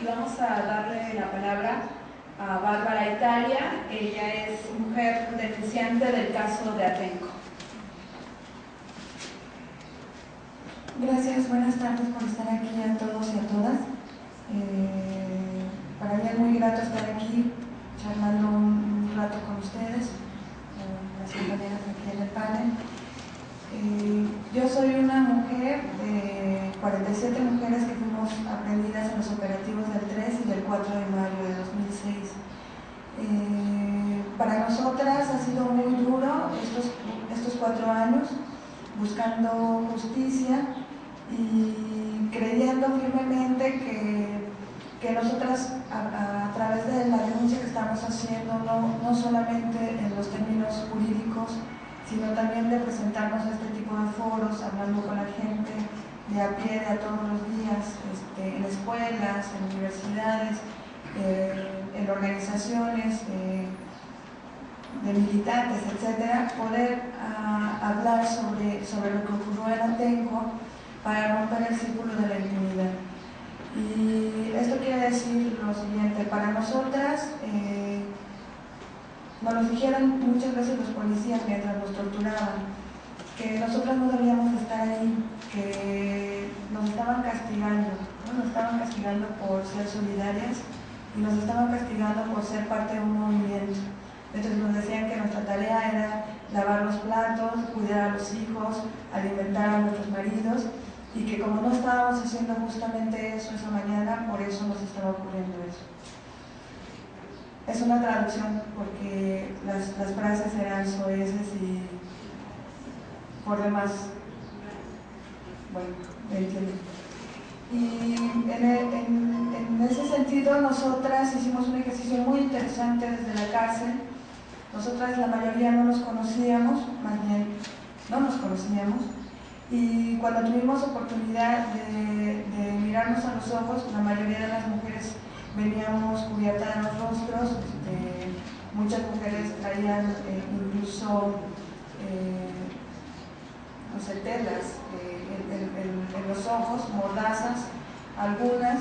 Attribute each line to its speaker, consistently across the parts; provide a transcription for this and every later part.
Speaker 1: y vamos a darle la palabra a Bárbara Italia. Ella es mujer denunciante del caso de Atenco.
Speaker 2: Gracias, buenas tardes por estar aquí a todos y a todas. Para mí es muy grato estar aquí charlando un rato con ustedes, las compañeras aquí en el panel. Yo soy una mujer de 47 mujeres que fuimos aprendidas en los operativos del 3 y del 4 de mayo de 2006. Para nosotras ha sido muy duro estos 4 años buscando justicia y creyendo firmemente que nosotras a través de la denuncia que estamos haciendo, no solamente en los términos jurídicos, sino también de presentarnos a este tipo de foros, hablando con la gente de a pie, de a todos los días, en escuelas, en universidades, en organizaciones de militantes, etcétera, poder hablar sobre lo que ocurrió en Atenco para romper el círculo de la impunidad. Y esto quiere decir lo siguiente: para nosotras, nos dijeron muchas veces los policías mientras nos torturaban que nosotras no debíamos estar ahí, que nos estaban castigando, ¿no? Nos estaban castigando por ser solidarias y nos estaban castigando por ser parte de un movimiento. Entonces nos decían que nuestra tarea era lavar los platos, cuidar a los hijos, alimentar a nuestros maridos, y que como no estábamos haciendo justamente eso esa mañana, por eso nos estaba ocurriendo eso. Es una traducción porque las frases eran soeces y por demás, bueno, me entienden. Y en ese sentido nosotras hicimos un ejercicio muy interesante desde la cárcel. Nosotras la mayoría no nos conocíamos, más bien no nos conocíamos, y cuando tuvimos oportunidad de mirarnos a los ojos, la mayoría de las mujeres veníamos cubiertas en los rostros, muchas mujeres traían incluso no sé, telas en los ojos, mordazas, algunas,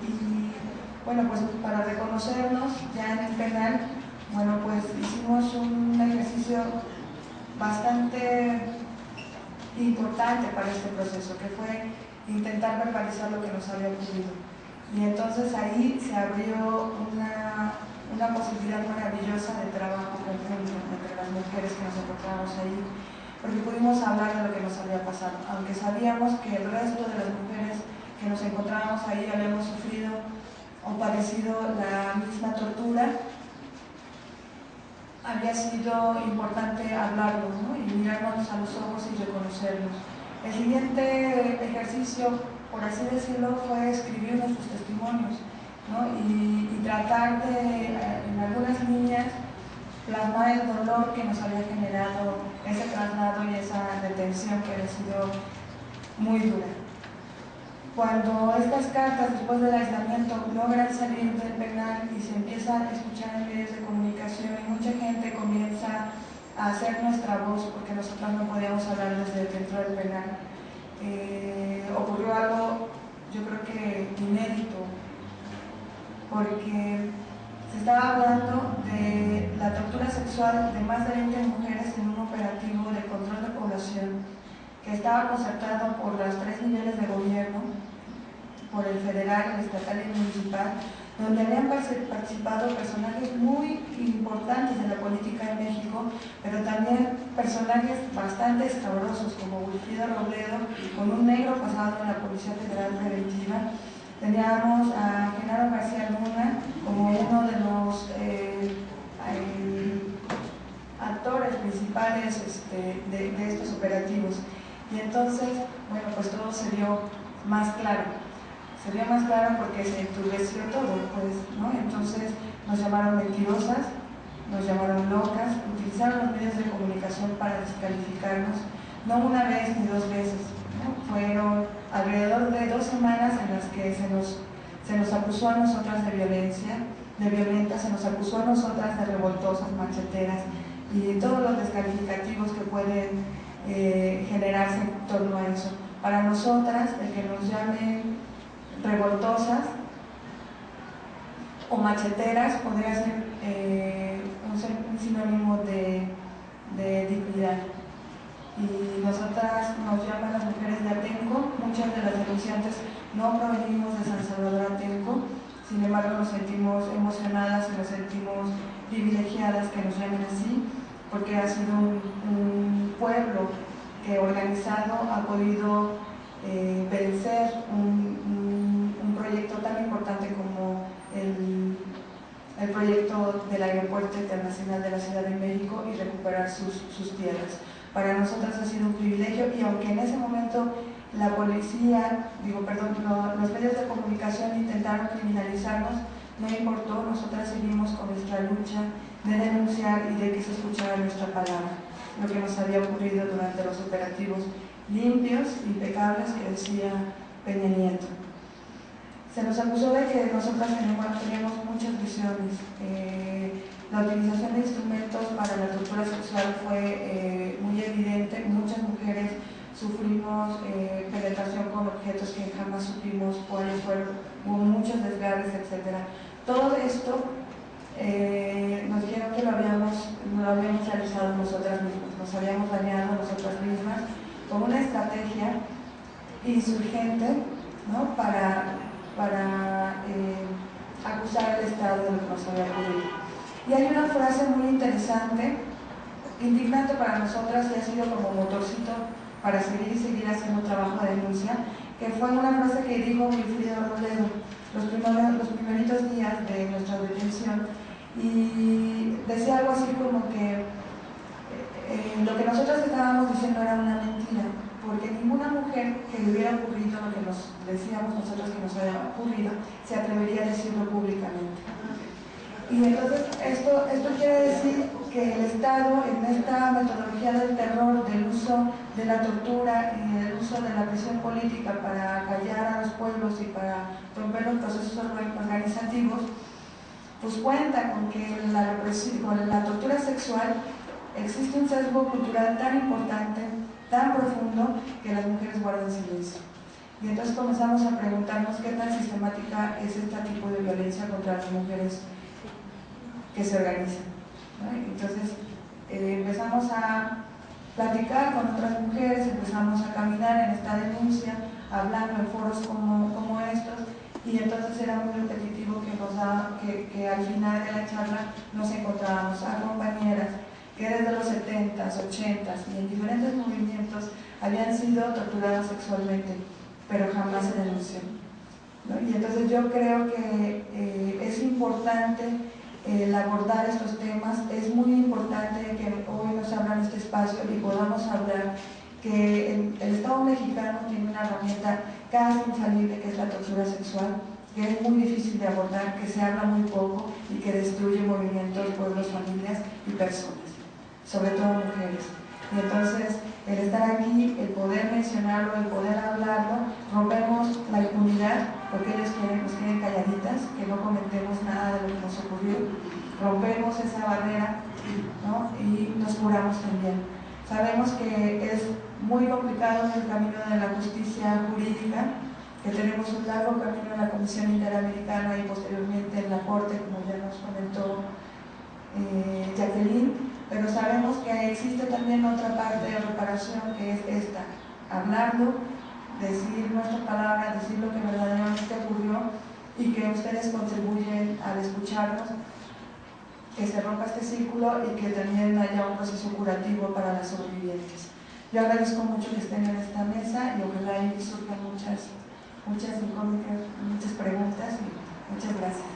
Speaker 2: y bueno, pues para reconocernos ya en el penal, bueno, pues hicimos un ejercicio bastante importante para este proceso, que fue intentar verbalizar lo que nos había ocurrido. Y entonces ahí se abrió una posibilidad maravillosa de trabajo conjunto entre las mujeres que nos encontrábamos ahí, porque pudimos hablar de lo que nos había pasado, aunque sabíamos que el resto de las mujeres que nos encontrábamos ahí habíamos sufrido o padecido la misma tortura. Había sido importante hablarlo, ¿no? Y mirarnos a los ojos y reconocernos. El siguiente ejercicio, por así decirlo, fue escribir nuestros testimonios, ¿no? Y tratar de, en algunas líneas, plasmar el dolor que nos había generado ese traslado y esa detención que había sido muy dura. Cuando estas cartas, después del aislamiento, logran salir del penal y se empieza a escuchar en medios de comunicación y mucha gente comienza a hacer nuestra voz, porque nosotros no podíamos hablar desde dentro del penal, ocurrió algo, yo creo que inédito, porque se estaba hablando de la tortura sexual de más de 20 mujeres en un operativo de control de población que estaba concertado por los 3 niveles de gobierno, por el federal, el estatal y el municipal, donde habían participado personajes muy importantes de la política en México, pero también personajes bastante escabrosos como Wilfrido Robledo, con un negro pasado en la Policía Federal Preventiva. Teníamos a Genaro García Luna como uno de los actores principales de estos operativos. Y entonces, bueno, pues todo se vio más claro. Se vio más claro porque se enturbeció todo, pues, ¿no? Entonces nos llamaron mentirosas, nos llamaron locas, utilizaron los medios de comunicación para descalificarnos, no una vez ni 2 veces, ¿no? Fueron alrededor de 2 semanas en las que se nos acusó a nosotras de violencia, de violentas, se nos acusó a nosotras de revoltosas, macheteras y todos los descalificativos que pueden generarse en torno a eso. Para nosotras, el que nos llamen revoltosas o macheteras podría ser un sinónimo de dignidad. Y nosotras nos llaman las mujeres de Atenco. Muchas de las denunciantes no provenimos de San Salvador Atenco, sin embargo nos sentimos emocionadas y nos sentimos privilegiadas que nos llamen así, porque ha sido un pueblo que organizado ha podido vencer un proyecto tan importante como el proyecto del Aeropuerto Internacional de la Ciudad de México y recuperar sus tierras. Para nosotras ha sido un privilegio, y aunque en ese momento la policía, los medios de comunicación intentaron criminalizarnos, no importó, nosotras seguimos con nuestra lucha de denunciar y de que se escuchara nuestra palabra, lo que nos había ocurrido durante los operativos limpios, impecables que decía Peña Nieto. Se nos acusó de que nosotras teníamos muchas visiones. La utilización de instrumentos para la tortura sexual fue muy evidente. Muchas mujeres sufrimos penetración con objetos que jamás supimos cuáles fueron, hubo muchos desgarres, etc. Todo esto nos dijeron que lo habíamos realizado nosotras mismas, nos habíamos dañado nosotras mismas con una estrategia insurgente, ¿no?, para acusar al Estado de lo que nos había ocurrido. Y hay una frase muy interesante, indignante para nosotras, y ha sido como motorcito para seguir haciendo trabajo de denuncia, que fue una frase que dijo Wilfrido Robledo los primeritos días de nuestra detención, y decía algo así como que lo que nosotros estábamos diciendo era una mentira, porque ninguna mujer que le hubiera ocurrido lo que nos decíamos nosotros que nos había ocurrido se atrevería a decirlo públicamente. Y entonces esto quiere decir que el Estado, en esta metodología del terror, del uso de la tortura y del uso de la presión política para callar a los pueblos y para romper los procesos organizativos, pues cuenta con que con la tortura sexual existe un sesgo cultural tan importante, tan profundo, que las mujeres guardan silencio. Y entonces comenzamos a preguntarnos qué tan sistemática es este tipo de violencia contra las mujeres que se organizan, ¿no? Entonces empezamos a platicar con otras mujeres, empezamos a caminar en esta denuncia, hablando en foros como estos, y entonces era muy repetitivo que al final de la charla nos encontrábamos a compañeras que desde los 70s, 80s y en diferentes movimientos habían sido torturadas sexualmente, pero jamás se denunció, ¿no? Y entonces yo creo que es importante el abordar estos temas. Es muy importante que hoy nos abran este espacio y podamos hablar que el Estado mexicano tiene una herramienta casi infalible, que es la tortura sexual, que es muy difícil de abordar, que se habla muy poco y que destruye movimientos, pueblos, familias y personas, sobre todo mujeres. Y entonces el estar aquí, el poder mencionarlo, el poder hablarlo, rompemos la impunidad, porque ellos nos quieren calladitas, que no comentemos nada de lo que nos ocurrió, rompemos esa barrera, ¿no?, y nos curamos también. Sabemos que es muy complicado en el camino de la justicia jurídica, que tenemos un largo camino en la Comisión Interamericana y posteriormente en la Corte, como ya nos comentó Jacqueline, pero sabemos que existe también otra parte de reparación, que es esta: hablarlo, decir nuestra palabra, decir lo que verdaderamente ocurrió, y que ustedes contribuyen al escucharnos, que se rompa este círculo y que también haya un proceso curativo para las sobrevivientes. Yo agradezco mucho que estén en esta mesa y ojalá ahí surjan muchas incógnitas, muchas preguntas, y muchas gracias.